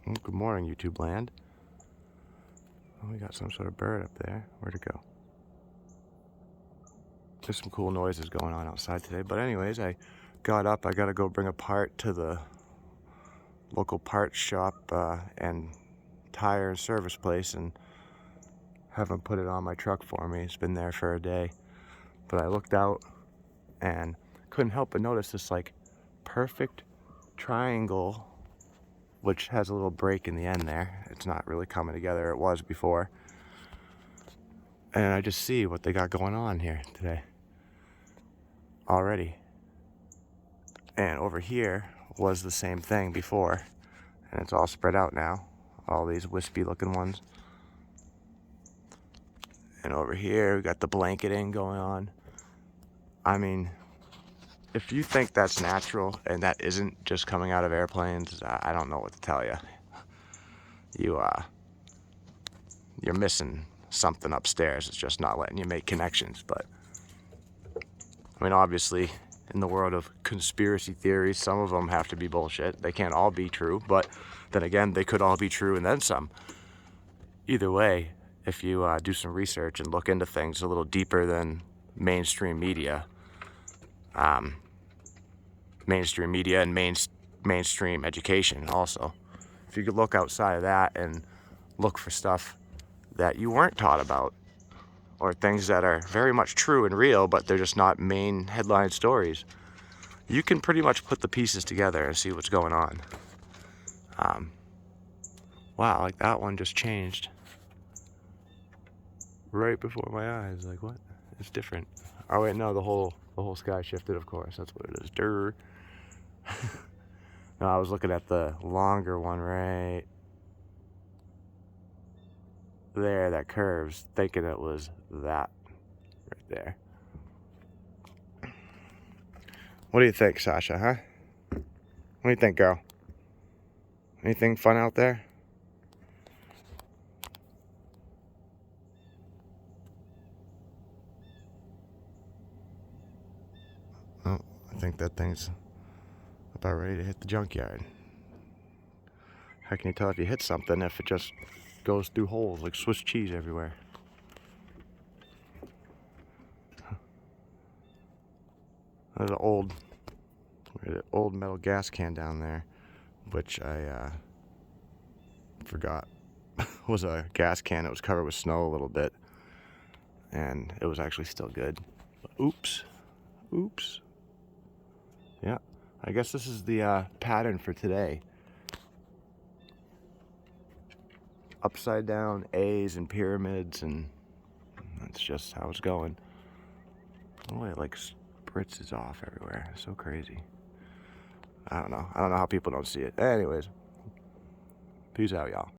Oh, good morning, YouTube land. Oh, we got some sort of bird up there. Where'd it go? There's some cool noises going on outside today. But anyways, I got up. I got to go bring a part to the local parts shop and tire and service place and have them put it on my truck for me. It's been there for a day. But I looked out and couldn't help but notice this like perfect triangle, which has a little break in the end there. It's not really coming together. It was before. And I just see what they got going on here today already. And over here was the same thing before. And it's all spread out now. All these wispy looking ones. And over here we got the blanketing going on. I mean, if you think that's natural and that isn't just coming out of airplanes, I don't know what to tell you. You're missing something upstairs. It's just not letting you make connections. But I mean, obviously, in the world of conspiracy theories, some of them have to be bullshit. They can't all be true, but then again, they could all be true and then some. Either way, if you do some research and look into things a little deeper than mainstream media and mainstream education also, if you could look outside of that and look for stuff that you weren't taught about, or things that are very much true and real, but they're just not main headline stories, you can pretty much put the pieces together and see what's going on. Wow, like that one just changed right before my eyes. Like, what? It's different. Oh wait, no, the whole sky shifted, of course. That's what it is. Durr. No, I was looking at the longer one right there that curves, thinking it was that right there. What do you think, Sasha, huh? What do you think, girl? Anything fun out there? Oh, I think that thing's about ready to hit the junkyard. How can you tell if you hit something if it just goes through holes like Swiss cheese everywhere? There's an old metal gas can down there, which I forgot was a gas can. It was covered with snow a little bit, and it was actually still good. Oops. Yeah, I guess this is the pattern for today. Upside down A's and pyramids, and that's just how it's going. Oh, it like spritzes off everywhere. It's so crazy. I don't know how people don't see it. Anyways, peace out, y'all.